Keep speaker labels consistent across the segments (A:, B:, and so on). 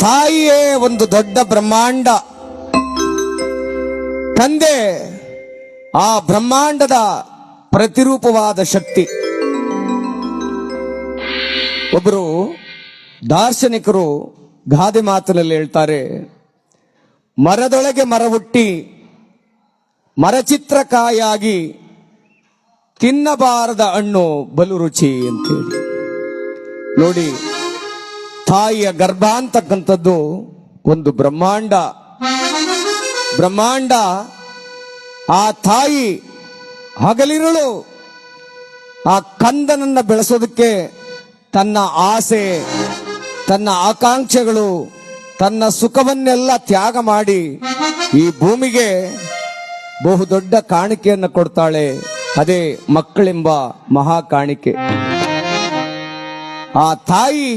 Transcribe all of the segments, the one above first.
A: ತಾಯಿಯೇ ಒಂದು ದೊಡ್ಡ ಬ್ರಹ್ಮಾಂಡ. ತಂದೆ ಆ ಬ್ರಹ್ಮಾಂಡದ ಪ್ರತಿರೂಪವಾದ ಶಕ್ತಿ. ಒಬ್ಬರು ದಾರ್ಶನಿಕರು ಗಾದೆ ಮಾತಿನಲ್ಲಿ ಹೇಳ್ತಾರೆ, ಮರದೊಳಗೆ ಮರ ಹುಟ್ಟಿ ಮರಚಿತ್ರಕಾಯಾಗಿ ತಿನ್ನಬಾರದ ಹಣ್ಣು ಬಲು ರುಚಿ ಅಂತೇಳಿ. ನೋಡಿ, ತಾಯಿಯ ಗರ್ಭ ಅಂತಕ್ಕಂಥದ್ದು ಒಂದು ಬ್ರಹ್ಮಾಂಡ. ಬ್ರಹ್ಮಾಂಡ ಆ ತಾಯಿ ಹಗಲಿರುಳು ಆ ಕಂದನನ್ನ ಬೆಳೆಸೋದಕ್ಕೆ ತನ್ನ ಆಸೆ, ತನ್ನ ಆಕಾಂಕ್ಷೆಗಳು, ತನ್ನ ಸುಖವನ್ನೆಲ್ಲ ತ್ಯಾಗ ಮಾಡಿ ಈ ಭೂಮಿಗೆ ಬಹುದೊಡ್ಡ ಕಾಣಿಕೆಯನ್ನು ಕೊಡ್ತಾಳೆ. ಅದೇ ಮಕ್ಕಳೆಂಬ ಮಹಾ ಕಾಣಿಕೆ. ಆ ತಾಯಿ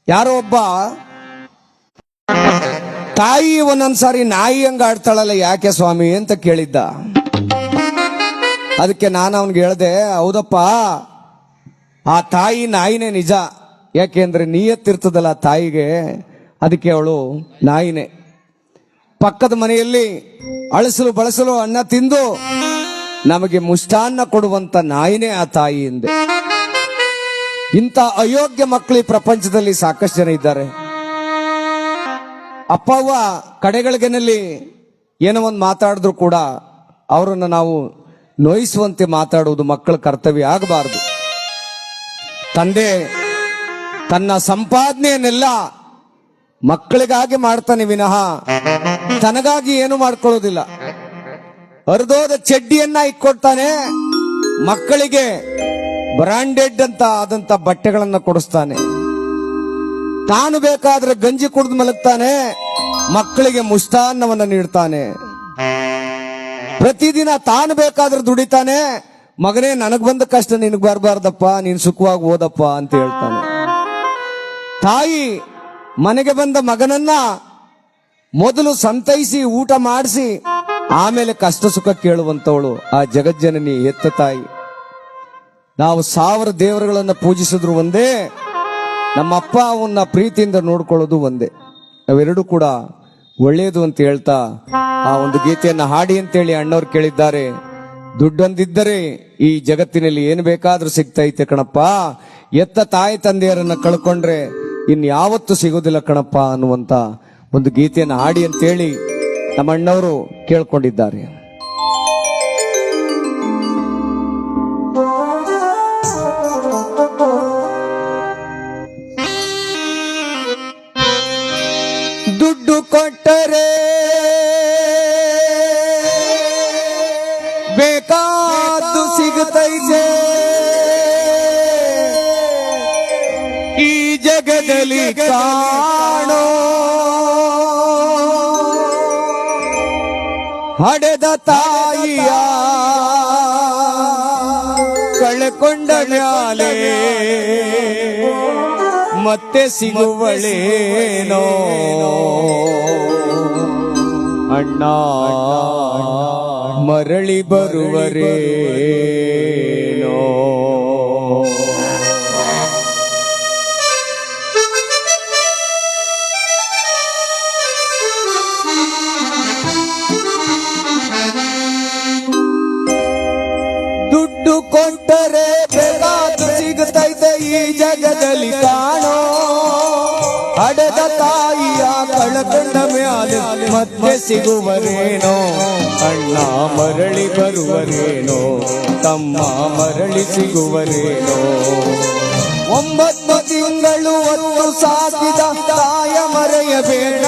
A: ಯಾರೋ ಒಬ್ಬ ತಾಯಿ ಒಂದೊಂದ್ಸಾರಿ ನಾಯಿ ಹಂಗ ಆಡ್ತಾಳಲ್ಲ, ಯಾಕೆ ಸ್ವಾಮಿ ಅಂತ ಕೇಳಿದ್ದ. ಅದಕ್ಕೆ ನಾನು ಅವನ್ಗೆ ಹೇಳ್ದೆ, ಹೌದಪ್ಪ, ಆ ತಾಯಿ ನಾಯಿನೇ ನಿಜ. ಯಾಕೆಂದ್ರೆ ನೀಯತ್ತಿರ್ತದಲ್ಲ ತಾಯಿಗೆ, ಅದಕ್ಕೆ ಅವಳು ನಾಯಿನೇ. ಪಕ್ಕದ ಮನೆಯಲ್ಲಿ ಅಳಸಲು ಬಳಸಲು ಅನ್ನ ತಿಂದು ನಮಗೆ ಮುಷ್ಟಾನ್ನ ಕೊಡುವಂತ ನಾಯಿನೇ ಆ ತಾಯಿ ಎಂದೆ. ಇಂಥ ಅಯೋಗ್ಯ ಮಕ್ಕಳು ಈ ಪ್ರಪಂಚದಲ್ಲಿ ಸಾಕಷ್ಟು ಜನ ಇದ್ದಾರೆ. ಅಪ್ಪ ಅವ್ವ ಕಡೆಗಳಿಗೆನಲ್ಲಿ ಏನೋ ಒಂದು ಮಾತಾಡಿದ್ರು ಕೂಡ ಅವರನ್ನು ನಾವು ನೋಯಿಸುವಂತೆ ಮಾತಾಡುವುದು ಮಕ್ಕಳ ಕರ್ತವ್ಯ ಆಗಬಾರದು. ತಂದೆ ತನ್ನ ಸಂಪಾದನೆಯನ್ನೆಲ್ಲ ಮಕ್ಕಳಿಗಾಗಿ ಮಾಡ್ತಾನೆ ವಿನಃ ತನಗಾಗಿ ಏನು ಮಾಡ್ಕೊಳ್ಳೋದಿಲ್ಲ. ಹರಿದೋದ ಚಡ್ಡಿಯನ್ನ ಇಕ್ಕೊಡ್ತಾನೆ, ಮಕ್ಕಳಿಗೆ ಬ್ರಾಂಡೆಡ್ ಅಂತ ಆದಂತ ಬಟ್ಟೆಗಳನ್ನ ಕೊಡಿಸ್ತಾನೆ. ತಾನು ಬೇಕಾದ್ರೆ ಗಂಜಿ ಕುಡಿದು ಮಲಗ್ತಾನೆ, ಮಕ್ಕಳಿಗೆ ಮುಷ್ಟಾನ್ನವನ್ನ ನೀಡ್ತಾನೆ. ಪ್ರತಿದಿನ ತಾನು ಬೇಕಾದ್ರೆ ದುಡಿತಾನೆ, ಮಗನೇ ನನಗ್ ಬಂದ ಕಷ್ಟ ನಿನಗ್ ಬರಬಾರ್ದಪ್ಪ, ನೀನ್ ಸುಖವಾಗಿ ಓದಪ್ಪ ಅಂತ ಹೇಳ್ತಾನೆ. ತಾಯಿ ಮನೆಗೆ ಬಂದ ಮಗನನ್ನ ಮೊದಲು ಸಂತೈಸಿ ಊಟ ಮಾಡಿಸಿ ಆಮೇಲೆ ಕಷ್ಟ ಸುಖ ಕೇಳುವಂತವಳು ಆ ಜಗಜ್ಜನನಿ ಹೆತ್ತ ತಾಯಿ. ನಾವು 1000 ದೇವರುಗಳನ್ನ ಪೂಜಿಸಿದ್ರು ಒಂದೇ, ನಮ್ಮ ಅಪ್ಪ ಅವನ್ನ ಪ್ರೀತಿಯಿಂದ ನೋಡ್ಕೊಳ್ಳೋದು ಒಂದೇ. ಅವೆರಡು ಕೂಡ ಒಳ್ಳೆಯದು ಅಂತ ಹೇಳ್ತಾ ಆ ಒಂದು ಗೀತೆಯನ್ನ ಹಾಡಿ ಅಂತೇಳಿ ಅಣ್ಣವ್ರು ಕೇಳಿದ್ದಾರೆ. ದುಡ್ಡೊಂದಿದ್ದರೆ ಈ ಜಗತ್ತಿನಲ್ಲಿ ಏನು ಬೇಕಾದ್ರೂ ಸಿಗ್ತೈತೆ ಕಣಪ್ಪ, ಎತ್ತ ತಾಯಿ ತಂದೆಯರನ್ನ ಕಳ್ಕೊಂಡ್ರೆ ಇನ್ಯಾವತ್ತೂ ಸಿಗೋದಿಲ್ಲ ಕಣಪ್ಪ ಅನ್ನುವಂತ ಒಂದು ಗೀತೆಯನ್ನು ಹಾಡಿ ಅಂತೇಳಿ ನಮ್ಮ ಅಣ್ಣವರು ಕೇಳ್ಕೊಂಡಿದ್ದಾರೆ. ದುಡ್ಡು ಕೊಟ್ಟರೆ ಬೇಕಾದ್ದು ಸಿಗುತ್ತೈತೆ, ಈ ಜಗದಲ್ಲಿ ಕಾಣೋ ಹಡೆದ ತಾಯಿಯ ಕಳ್ಕೊಂಡ ಮ್ಯಾಲೆ ಮತ್ತೆ ಸಿಗುವಳೇನೋ ಅಣ್ಣ ಮರಳಿ ಬರುವರೇನೋ. ದುಡ್ಡು ಕೊಟ್ಟರೆ ಬೇಕಾದ್ದು ಸಿಗುತ್ತೈತೆ, ಈ ಜಗದಲ್ಲಿ ಕಾಣೋ ಹಡೆದ ತಾಯಿಯ ಕಳಕೊಂಡ ಮ್ಯಾಲೆ ಮತ್ತೆ ಸಿಗುವರೇನೋ ಅಣ್ಣ ಮರಳಿ ಬರುವರೇನೋ, ತಮ್ಮ ಮರಳಿ ಸಿಗುವರೇನೋ. 9 ತಿಂಗಳು ಹೊತ್ತು ಸಾಕಿದ ತಾಯ ಮರೆಯಬೇಡ,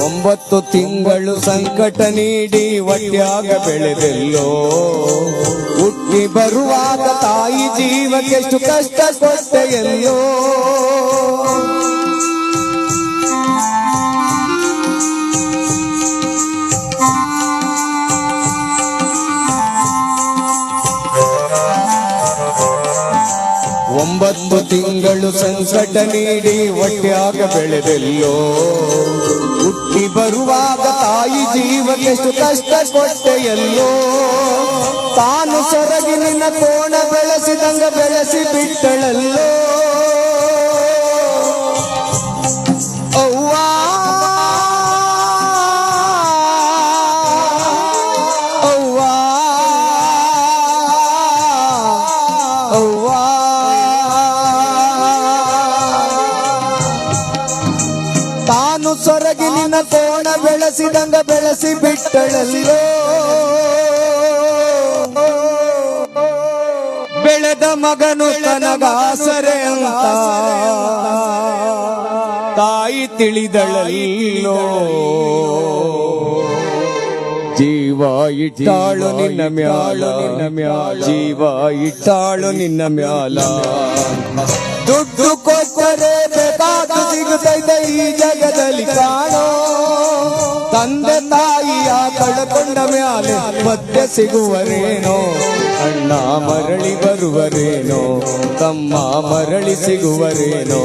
A: ಒಂಬತ್ತು ತಿಂಗಳು ಸಂಕಟ ನೀಡಿ ಹೊಟ್ಯಾಗ ಬೆಳೆದೆಲ್ಲೋ, ಹುಟ್ಟಿ ಬರುವಾಗ ತಾಯಿ ಜೀವಕ್ಕೆಷ್ಟು ಕಷ್ಟ ಕೊಟ್ಟೆಯಲ್ಲೋ. 9 ತಿಂಗಳು ಸಂಕಟ ನೀಡಿ ಹೊಟ್ಯಾಗ ಬೆಳೆದೆಲ್ಲೋ ಹುಟ್ಟಿ ಬರುವಾಗ ತಾಯಿ ಜೀವಕ್ಕೆಷ್ಟು ಕಷ್ಟ ಕೊಟ್ಟೆಯಲ್ಲೋ ತಾನು ಸೊರಗಿ ನಿನ್ನ ಕೋಣ ಬೆಳೆಸಿದಂಗ ಬೆಳೆಸಿ ಬಿಟ್ಟಳಲ್ಲೋ ಅವ್ವಾ ಅವ್ವಾ ಅವ್ವಾ ತಾನು ಸೊರಗಿ ನಿನ್ನ ಕೋಣ ಬೆಳೆಸಿದಂಗ ಬೆಳೆಸಿ ಬಿಟ್ಟಳಲ್ಲೋ ಬೆಳೆದ ಮಗನು ತನಗಾಸರೆ ಅಂತ ತಾಯಿ ತಿಳಿದಳಲ್ಲೋ ಜೀವ ಇಟ್ಟಾಳು ನಿನ್ನ ಮ್ಯಾಲ ಜೀವ ಇಟ್ಟಾಳು ನಿನ್ನ ಮ್ಯಾಲ ದುಡ್ಡು ಕೊಟ್ಟರೆ ಬೇಕಾದು ಸಿಗುತ್ತೈತೆ ಈ ಜಗದಲ್ಲಿ ಕಾಣೋ ತಂದೆ ತಾಯಿಯ ಕಳ್ಕೊಂಡ ಮ್ಯಾಲೆ ಮತ್ತೆ ಸಿಗುವರೇನೋ ಅಣ್ಣ ಮರಳಿ ಬರುವರೇನೋ ತಮ್ಮ ಮರಳಿ ಸಿಗುವರೇನೋ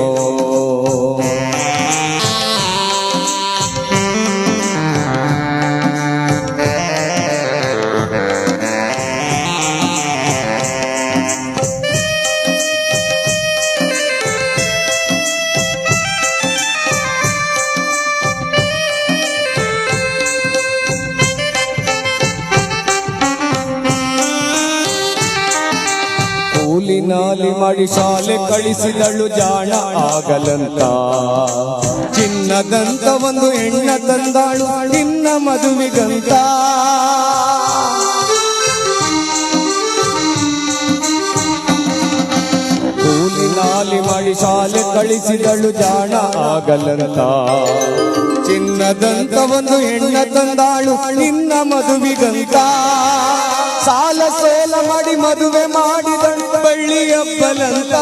A: ಕೂಲಿನಾಲಿ ಮಾಡಿ ಶಾಲೆ ಕಳಿಸಿದಳು ಜಾಣ ಆಗಲಂತ ಚಿನ್ನದಂತ ಒಂದು ಹೆಣ್ಣ ತಂದಾಳು ನಿನ್ನ ಮದುವೆಗಂತ ಕೂಲಿನಾಲಿ ಮಾಡಿ ಶಾಲೆ ಕಳಿಸಿದಳು ಜಾಣ ಆಗಲಂತ ಚಿನ್ನದಂತ ಒಂದು ಹೆಣ್ಣ ತಂದಾಳು ನಿನ್ನ ಮದುವೆಗಂತ ಸಾಲ ಸೋಲ ಮಾಡಿ ಮದುವೆ ಮಾಡಿದಳು ಬಳ್ಳಿಯಪ್ಪಲಂತ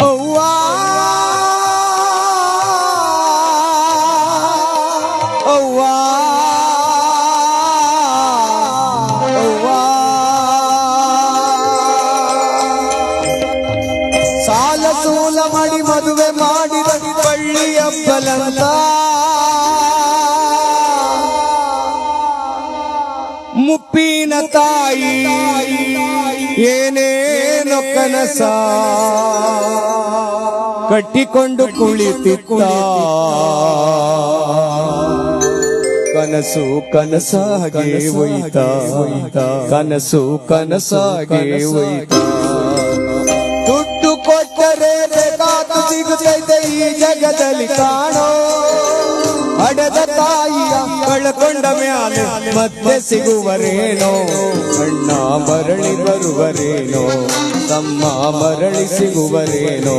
A: ಅವ್ವಾ ಅವ್ವಾ ಅವ್ವಾ ಸಾಲ ಸೋಲ ಮಾಡಿ ಮದುವೆ ಮಾಡಿದಳು ಬಳ್ಳಿಯಪ್ಪಲಂತ ಮುಪ್ಪಿನ ತಾಯಿ ಏನೇನೋ ಕನಸ ಕಟ್ಟಿಕೊಂಡು ಕುಳಿತಿತ್ತ ಕನಸು ಕನಸಾಗೆ ಒಯ್ತಾ ಕನಸು ಕನಸಾಗೆ ಒಯ್ತಾ ದುಡ್ಡು ಕೊಟ್ಟರೆ ಬೇಕಾದು ಸಿಗುತ್ತೈತೆ ಈ ಜಗದಲ್ಲಿ ಕಾಣೋ ಹಡೆದ ತಾಯಿಯ ಕಳ್ಕೊಂಡ ಮ್ಯಾಲೆ ಮತ್ತೆ ಸಿಗುವರೇನೋ ಅಣ್ಣ ಮರಳಿ ಬರುವರೇನೋ ತಮ್ಮ ಮರಳಿ ಸಿಗುವರೇನೋ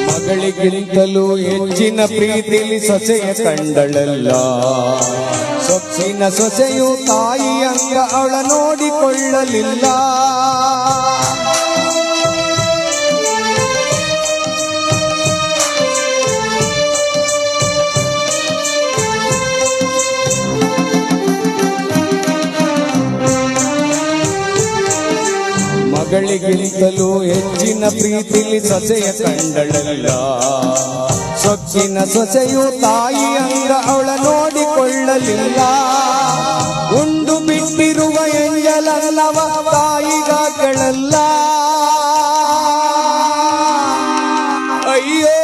A: ಮಗಳಿಗಿಂತಲೂ ಹೆಚ್ಚಿನ ಪ್ರೀತಿಲಿ ಸೊಸೆಯ ಕಂಡಳಲ್ಲ ಸೊಕ್ಕಿನ ಸೊಸೆಯು ತಾಯಿಯಂಗ ಅವಳ ನೋಡಿಕೊಳ್ಳಲಿಲ್ಲ ಮಗಳಿಗಿಂತಲೂ ಹೆಚ್ಚಿನ ಪ್ರೀತಿಲಿ ಸೊಸೆಯ ಕಂಡಳಲ್ಲ ಸೊಕ್ಕಿನ ಸೊಸೆಯು ತಾಯಿಯಂಗ ಅವಳ ನೋಡಿಕೊಳ್ಳಲಿಲ್ಲ ಉಂಡು ಬಿಟ್ಟಿರುವ ಎಂಜಲಲ್ಲವ ತಾಯಿಗಾಗಳಲ್ಲ ಅಯ್ಯೋ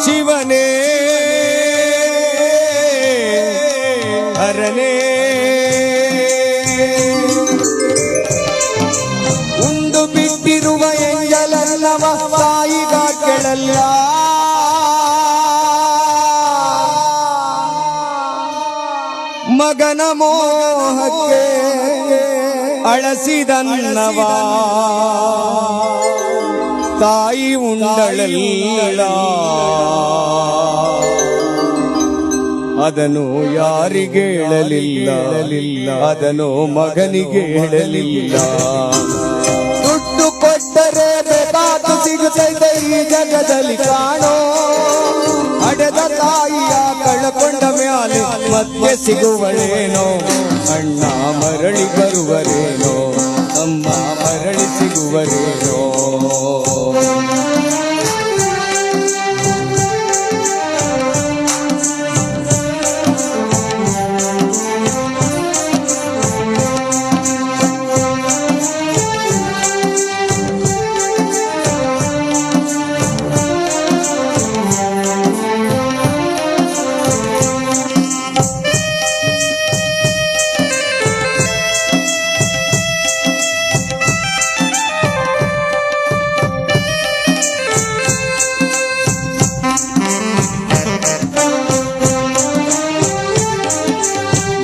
A: ಶಿವನೇ ಹರನೇ ಉಂಡು ಬಿಟ್ಟಿರುವ ಎಂಜಲಲ್ಲವ ತಾಯಿಗಾಗಳಲ್ಲ ಮಗನ ಮೋಹಕ್ಕೆ ಅಳಸಿದನ್ನವ ತಾಯಿ ಉಂಡಳಲ್ಲ ಅದನ್ನು ಯಾರಿಗೆ ಹೇಳಲಿಲ್ಲ, ಅದನ್ನು ಮಗನಿಗೆ ಹೇಳಲಿಲ್ಲ. ದುಡ್ಡು ಕೊಟ್ಟರೆ ಬೇಕಾದ ಸಿಗುತ್ತೈತೆ ಈ ಜಗದಲ್ಲಿ ಕಾಣೋ, ಹಡೆದ ತಾಯಿಯ ಕಳಕೊಂಡ ಮ್ಯಾಲೆ ಮತ್ತೆ ಸಿಗುವಳೇನೋ, ಅಣ್ಣ ಮರಳಿ ಬರುವರೇನೋ, ಅಮ್ಮ ಮರಳಿ ಸಿಗುವರೇನೋ.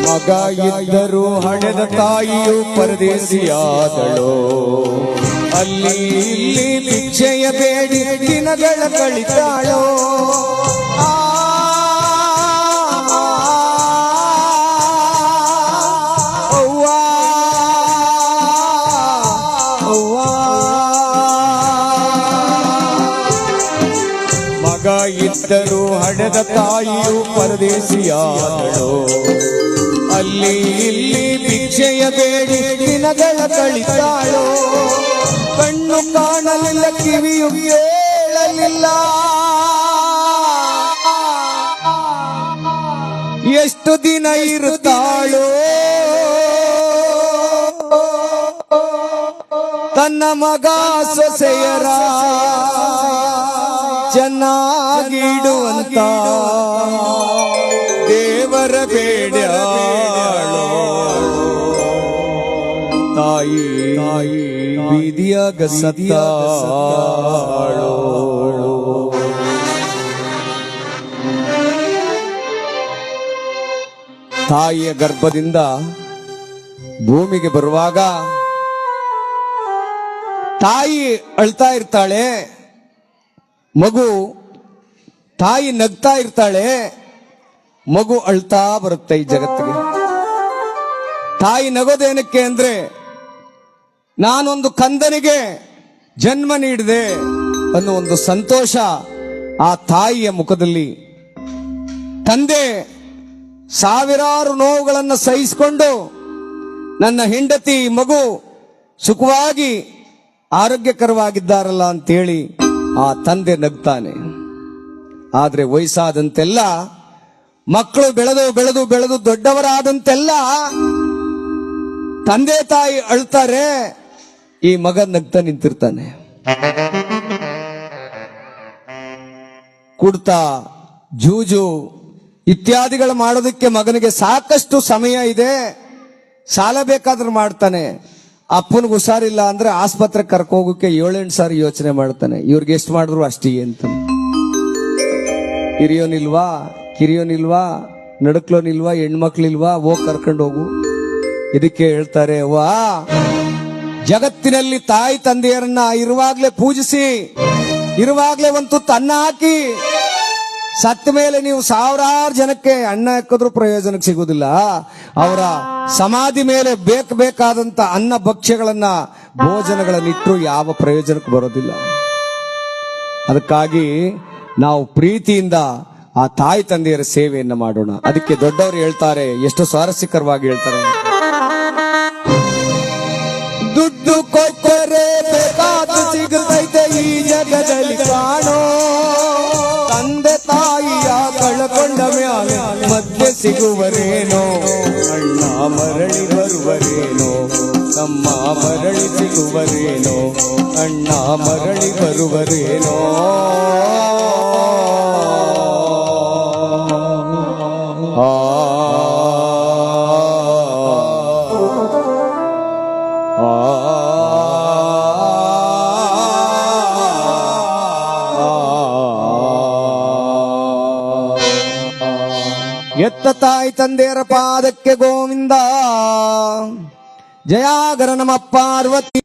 A: ಮಗ ಇದ್ದರೂ ಹಡೆದ ತಾಯಿಯು ಪರದೇಶಿಯಾದಳು, ಅಲ್ಲಿ ಇಲ್ಲಿ ಭಿಕ್ಷೆಯ ಬೇಡಿ ದಿನಗಳ ಕಳಿತಾಳೋ. ಮಗ ಇದ್ದರೂ ಹಡೆದ ತಾಯಿಯು ಪರದೇಶಿಯಾದಳು, ಅಲ್ಲಿ ಇಲ್ಲಿ ಭಿಕ್ಷೆಯ ಬೇಡಿ ದಿನಗಳ ಕಳಿತಾಳೋ. ಕಣ್ಣು ಕಾಣಲಿಲ್ಲ, ಕಿವಿಯು ಕೇಳಲಿಲ್ಲ, ಎಷ್ಟು ದಿನ ಇರುತ್ತಾಳೋ. ತನ್ನ ಮಗ ಸೊಸೆಯರ ಚೆನ್ನಾಗಿಡುವಂತ ದೇವರ ಬೇಡ್ಯಾಳೋ. ತಾಯಿ ಬೀದಿಯಾಗ ಸತ್ತಾಳೋ. ತಾಯಿಯ ಗರ್ಭದಿಂದ ಭೂಮಿಗೆ ಬರುವಾಗ ತಾಯಿ ಅಳ್ತಾ ಇರ್ತಾಳೆ, ಮಗು ತಾಯಿ ನಗ್ತಾ ಇರ್ತಾಳೆ, ಮಗು ಅಳ್ತಾ ಬರುತ್ತೆ ಈ ಜಗತ್ತಿಗೆ. ತಾಯಿ ನಗೋದೇನಕ್ಕೆ ಅಂದ್ರೆ, ನಾನೊಂದು ಕಂದನಿಗೆ ಜನ್ಮ ನೀಡಿದೆ ಅನ್ನೋ ಒಂದು ಸಂತೋಷ ಆ ತಾಯಿಯ ಮುಖದಲ್ಲಿ. ತಂದೆ ಸಾವಿರಾರು ನೋವುಗಳನ್ನು ಸಹಿಸಿಕೊಂಡು ನನ್ನ ಹೆಂಡತಿ ಮಗು ಸುಖವಾಗಿ ಆರೋಗ್ಯಕರವಾಗಿದ್ದಾರಲ್ಲ ಅಂತೇಳಿ ಆ ತಂದೆ ನಗ್ತಾನೆ. ಆದ್ರೆ ವಯಸ್ಸಾದಂತೆಲ್ಲ, ಮಕ್ಕಳು ಬೆಳೆದು ಬೆಳೆದು ಬೆಳೆದು ದೊಡ್ಡವರಾದಂತೆಲ್ಲ ತಂದೆ ತಾಯಿ ಅಳ್ತಾರೆ, ಈ ಮಗ ನಗ್ತಾ ನಿಂತಿರ್ತಾನೆ. ಕುಡ್ತ, ಜೂಜು ಇತ್ಯಾದಿಗಳು ಮಾಡೋದಕ್ಕೆ ಮಗನಿಗೆ ಸಾಕಷ್ಟು ಸಮಯ ಇದೆ, ಸಾಲ ಬೇಕಾದ್ರೂ ಮಾಡ್ತಾನೆ. ಅಪ್ಪನಿಗೆ ಹುಷಾರಿಲ್ಲ ಅಂದ್ರೆ ಆಸ್ಪತ್ರೆ ಕರ್ಕೋಗೋಕೆ 7-8 ಸಾರಿ ಯೋಚನೆ ಮಾಡ್ತಾನೆ, ಇವ್ರಿಗೆ ಎಷ್ಟು ಮಾಡಿದ್ರು ಅಷ್ಟೇ ಅಂತ. ಹಿರಿಯೋನಿಲ್ವಾ, ಕಿರಿಯೋನಿಲ್ವಾ, ನಡುಕ್ಲೋನಿಲ್ವಾ, ಹೆಣ್ಮಕ್ಳಿಲ್ವಾ, ಹೋಗಿ ಕರ್ಕೊಂಡು ಹೋಗು. ಇದಕ್ಕೆ ಹೇಳ್ತಾರೆ, ವಾ ಜಗತ್ತಿನಲ್ಲಿ ತಾಯಿ ತಂದೆಯರನ್ನ ಇರುವಾಗ್ಲೇ ಪೂಜಿಸಿ, ಇರುವಾಗ್ಲೇ ಒಂದು ತುತ್ತು ಅನ್ನ ಹಾಕಿ, ಸತ್ತ ಮೇಲೆ ನೀವು ಸಾವಿರಾರು ಜನಕ್ಕೆ ಅನ್ನ ಹಾಕಿದ್ರು ಪ್ರಯೋಜನಕ್ಕೆ ಸಿಗುವುದಿಲ್ಲ. ಅವರ ಸಮಾಧಿ ಮೇಲೆ ಬೇಕಾದಂತ ಅನ್ನ ಭಕ್ಷ್ಯಗಳನ್ನ ಭೋಜನಗಳನ್ನಿಟ್ಟರು ಯಾವ ಪ್ರಯೋಜನಕ್ಕೆ ಬರೋದಿಲ್ಲ. ಅದಕ್ಕಾಗಿ ನಾವು ಪ್ರೀತಿಯಿಂದ ಆ ತಾಯಿ ತಂದೆಯರ ಸೇವೆಯನ್ನ ಮಾಡೋಣ. ಅದಕ್ಕೆ ದೊಡ್ಡವರು ಹೇಳ್ತಾರೆ, ಎಷ್ಟು ಸ್ವಾರಸ್ಯಕರವಾಗಿ ಹೇಳ್ತಾರೆ, ದುಡ್ಡು ಕೊಟ್ಟರೆ ಬೇಕಾದ ಸಿಗುತ್ತೈತೆ ಈ ಜಗದಲ್ಲಿ ಕಾಣೋ, ತಂದೆ ತಾಯಿಯ ಕಳಕೊಂಡ ಮ್ಯಾಲೆ ಮತ್ತೆ ಸಿಗುವರೇನೋ, ಅಣ್ಣ ಮರಳಿ ಬರುವರೇನೋ, ತಮ್ಮ ಮರಳಿ ಸಿಗುವರೇನೋ, ಅಣ್ಣ ಮರಳಿ ಬರುವರೇನೋ. ಎತ್ತ ತಾಯಿ ತಂದೆಯರ ಪಾದಕ್ಕೆ ಗೋವಿಂದ. ಜಯಾಗರ ನಮ ಪಾರ್ವತಿ.